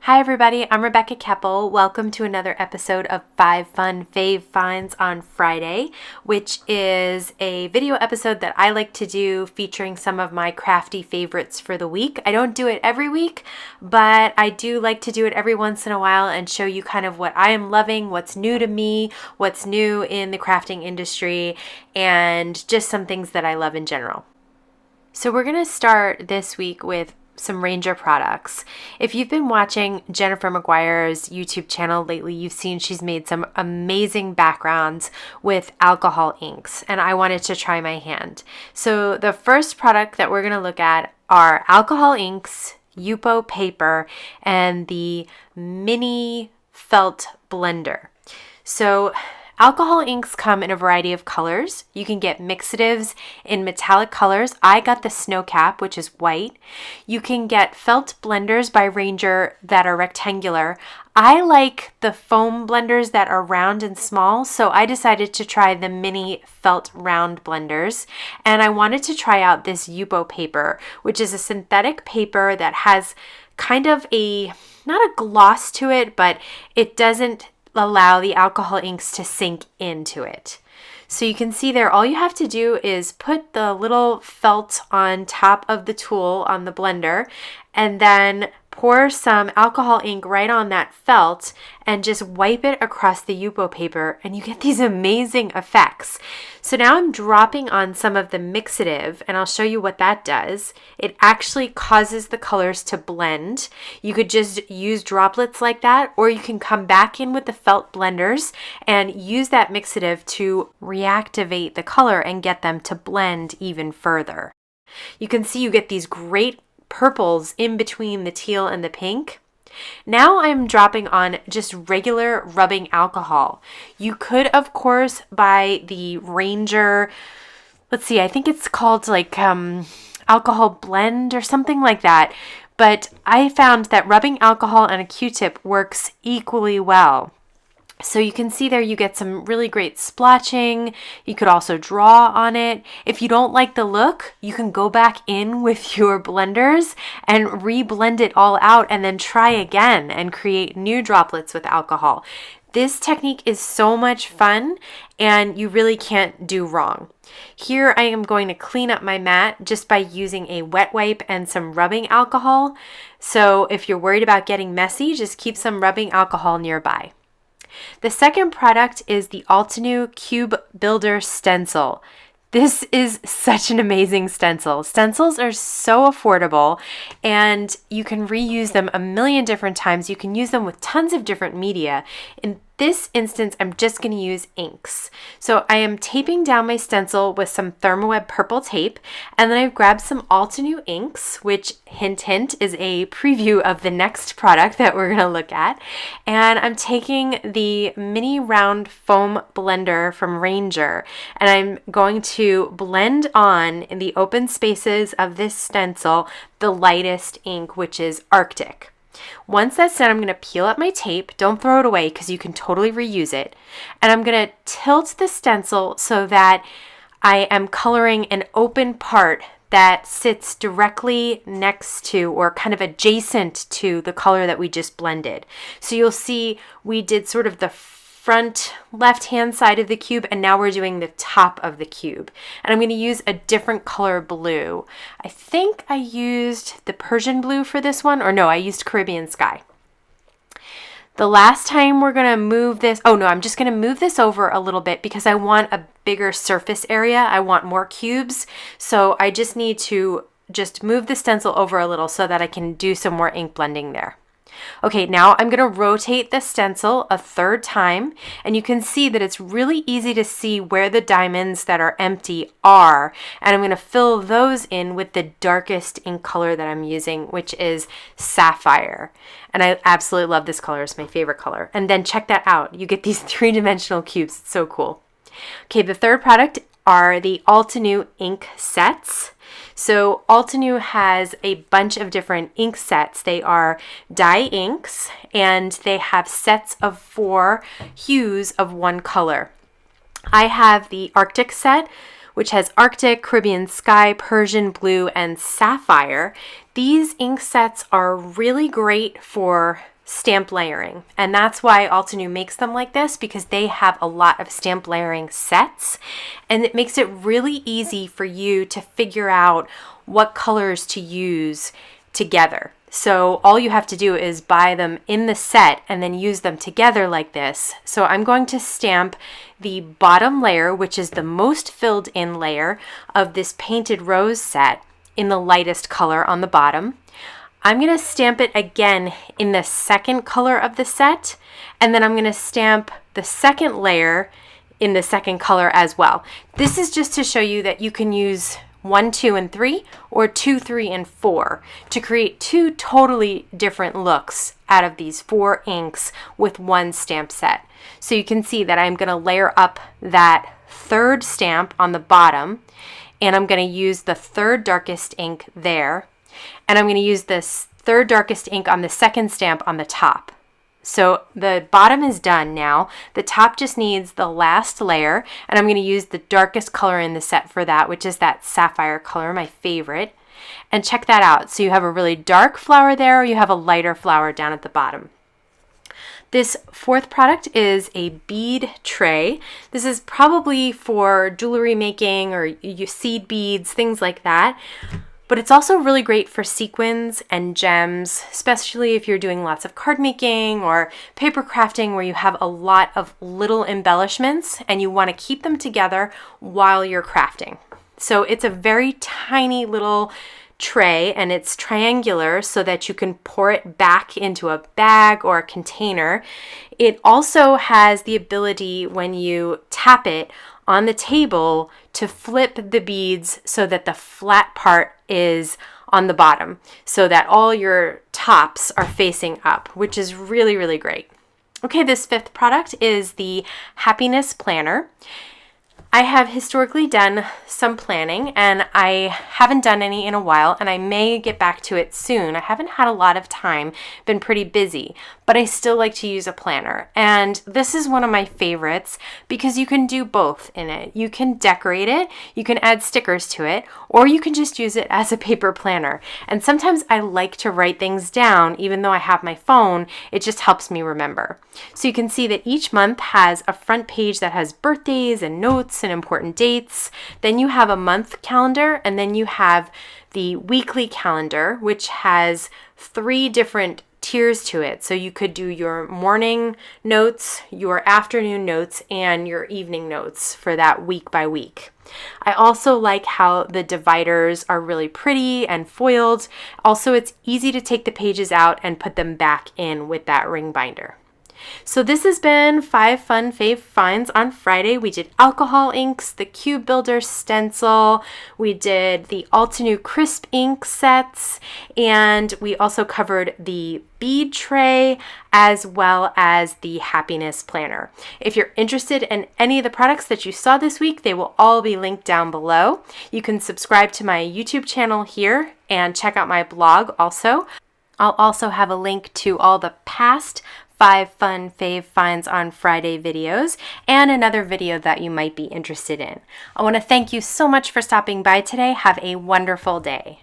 Hi everybody, I'm Rebecca Keppel. Welcome to another episode of 5 Fun Fave Finds on Friday, which is a video episode that I like to do featuring some of my crafty favorites for the week. I don't do it every week, but I do like to do it every once in a while and show you kind of what I am loving, what's new to me, what's new in the crafting industry, and just some things that I love in general. So we're going to start this week with some Ranger products. If you've been watching Jennifer McGuire's YouTube channel lately, you've seen she's made some amazing backgrounds with alcohol inks, and I wanted to try my hand. So the first product that we're going to look at are alcohol inks, Yupo paper, and the mini felt blender. So alcohol inks come in a variety of colors. You can get mixatives in metallic colors. I got the snow cap, which is white. You can get felt blenders by Ranger that are rectangular. I like the foam blenders that are round and small, so I decided to try the mini felt round blenders. And I wanted to try out this Yupo paper, which is a synthetic paper that has kind of not a gloss to it, but it doesn't allow the alcohol inks to sink into it. So you can see there, all you have to do is put the little felt on top of the tool on the blender and then pour some alcohol ink right on that felt and just wipe it across the Yupo paper and you get these amazing effects. So now I'm dropping on some of the mixative and I'll show you what that does. It actually causes the colors to blend. You could just use droplets like that, or you can come back in with the felt blenders and use that mixative to reactivate the color and get them to blend even further. You can see you get these great purples in between the teal and the pink. Now I'm dropping on just regular rubbing alcohol. You could, of course, buy the Ranger, let's see, I think it's called like alcohol blend or something like that. But I found that rubbing alcohol on a Q-tip works equally well. So you can see there you get some really great splotching. You could also draw on it. If you don't like the look, you can go back in with your blenders and re-blend it all out and then try again and create new droplets with alcohol. This technique is so much fun and you really can't do wrong. Here I am going to clean up my mat just by using a wet wipe and some rubbing alcohol. So if you're worried about getting messy, just keep some rubbing alcohol nearby. The second product is the Altenew Cube Builder Stencil. This is such an amazing stencil. Stencils are so affordable and you can reuse them a million different times. You can use them with tons of different media. In this instance, I'm just going to use inks. So I am taping down my stencil with some Thermoweb purple tape, and then I've grabbed some Altenew inks, which hint hint is a preview of the next product that we're going to look at. And I'm taking the mini round foam blender from Ranger, and I'm going to blend on in the open spaces of this stencil the lightest ink, which is Arctic. Once that's done, I'm going to peel up my tape. Don't throw it away because you can totally reuse it. And I'm going to tilt the stencil so that I am coloring an open part that sits directly next to or kind of adjacent to the color that we just blended. So you'll see we did sort of the front left-hand side of the cube, and now we're doing the top of the cube. And I'm going to use a different color blue. I think I used the Persian blue for this one, or no, I used Caribbean Sky. The last time we're going to move this, I'm just going to move this over a little bit because I want a bigger surface area. I want more cubes, so I just need to just move the stencil over a little so that I can do some more ink blending there. Okay, now I'm going to rotate the stencil a third time, and you can see that it's really easy to see where the diamonds that are empty are, and I'm going to fill those in with the darkest ink color that I'm using, which is Sapphire. And I absolutely love this color. It's my favorite color. And then check that out. You get these three-dimensional cubes. It's so cool. Okay, the third product are the Altenew Ink Sets. So Altenew has a bunch of different ink sets. They are dye inks and they have sets of 4 hues of one color. I have the Arctic set, which has Arctic, Caribbean Sky, Persian Blue, and Sapphire. These ink sets are really great for stamp layering, and that's why Altenew makes them like this, because they have a lot of stamp layering sets, and it makes it really easy for you to figure out what colors to use together. So all you have to do is buy them in the set and then use them together like this. So I'm going to stamp the bottom layer, which is the most filled in layer of this Painted Rose set, in the lightest color on the bottom. I'm going to stamp it again in the second color of the set, and then I'm going to stamp the second layer in the second color as well. This is just to show you that you can use 1, 2, and 3, or 2, 3, and 4 to create 2 totally different looks out of these 4 inks with one stamp set. So you can see that I'm going to layer up that third stamp on the bottom, and I'm going to use the third darkest ink there, and I'm going to use this third darkest ink on the second stamp on the top. So the bottom is done now. The top just needs the last layer, and I'm going to use the darkest color in the set for that, which is that sapphire color, my favorite. And check that out. So you have a really dark flower there, or you have a lighter flower down at the bottom. This fourth product is a bead tray. This is probably for jewelry making or seed beads, things like that. But it's also really great for sequins and gems, especially if you're doing lots of card making or paper crafting where you have a lot of little embellishments and you want to keep them together while you're crafting. So it's a very tiny little tray, and it's triangular so that you can pour it back into a bag or a container. It also has the ability, when you tap it on the table, to flip the beads so that the flat part is on the bottom, so that all your tops are facing up, which is really, really great. Okay, this fifth product is the Happiness Planner. I have historically done some planning, and I haven't done any in a while, and I may get back to it soon. I haven't had a lot of time, been pretty busy, but I still like to use a planner. And this is one of my favorites because you can do both in it. You can decorate it, you can add stickers to it, or you can just use it as a paper planner. And sometimes I like to write things down, even though I have my phone, it just helps me remember. So you can see that each month has a front page that has birthdays and notes and important dates. Then you have a month calendar, and then you have the weekly calendar, which has 3 different tiers to it. So you could do your morning notes, your afternoon notes, and your evening notes for that week by week. I also like how the dividers are really pretty and foiled. Also, it's easy to take the pages out and put them back in with that ring binder. So this has been 5 Fun Fave Finds on Friday. We did alcohol inks, the Cube Builder stencil, we did the Altenew Crisp Ink Sets, and we also covered the bead tray as well as the Happiness Planner. If you're interested in any of the products that you saw this week, they will all be linked down below. You can subscribe to my YouTube channel here and check out my blog also. I'll also have a link to all the past 5 Fun Fave Finds on Friday videos and another video that you might be interested in. I want to thank you so much for stopping by today. Have a wonderful day.